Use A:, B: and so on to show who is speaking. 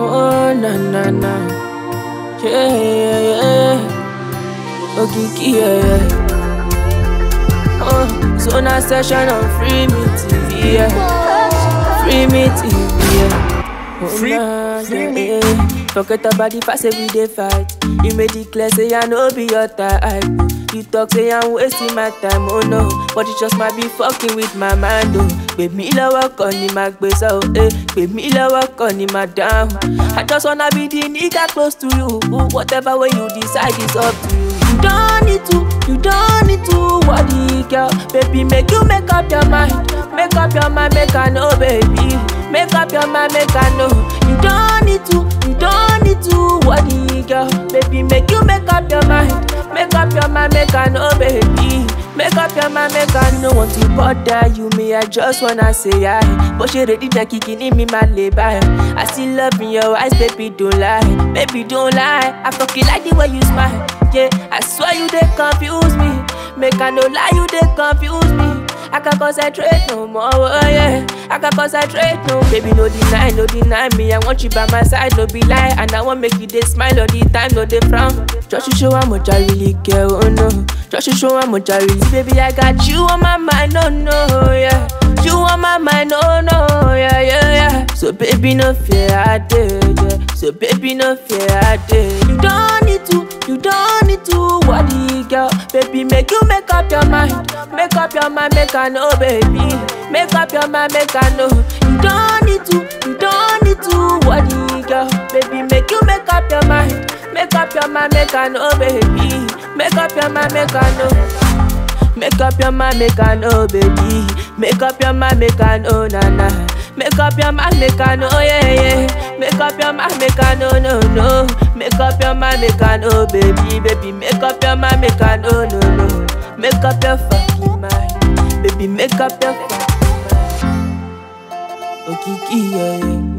A: Oh na na na, yeah yeah yeah, Okiki yeah yeah. Oh, so now session on Free Me TV, yeah. Free Me TV, yeah. Oh,
B: Free me.
A: Forget about the past everyday fight. You made it clear, say I know be your type. You talk, say I'm wasting my time, oh no. But it just might be fucking with my mind, oh. Baby, me work on in my base, oh, eh. Baby, me work on in my down. I just wanna be the nigga close to you. Whatever way you decide is up to you. You don't need to worry, girl. Baby, make up your mind. Make up your mind, make I know, baby. Make up your mind, make I know. You don't need to worry, girl. Baby, make up your mind. Make up your mind, make I know, baby. Make up your mind, make I know. Want to bother you, me, I just wanna say I. But she ready to kicking in me, my labor. I still love in your eyes, baby, don't lie. Baby, don't lie. I fucking like the way you smile. Yeah, I swear you they confuse me. Make I no lie, you they confuse me. I can concentrate no more, oh yeah. I can concentrate no, baby, no deny me. I want you by my side, no be lie. And I want make you they smile all the time, no they frown. Just to show how much I really care, oh no. Just to show how much I really, baby, I got you on my mind, no, no, yeah. You on my mind, no, no, yeah, yeah, yeah. So baby, no fear, I did, yeah. So baby, no fear, I did. You don't need to worry, girl. Baby, make up your mind. Make up your mind, make I know, baby. Make up your mind, make I know. You don't need to worry, girl. Baby, make up your mind. Make up your mind, make I know, baby. Make up your mind, make I know. Make up your mind, make I know, baby. Make up your mind, make I know, na na. Make up your mind, make I know, yeah yeah. Make up your mind, make I know, no no. Make up your mind, make I know, baby, baby. Make up your mind, make I know, no no. Make up your fucking mind, baby. Make up your fucking mind. Okiki, yeah yeah.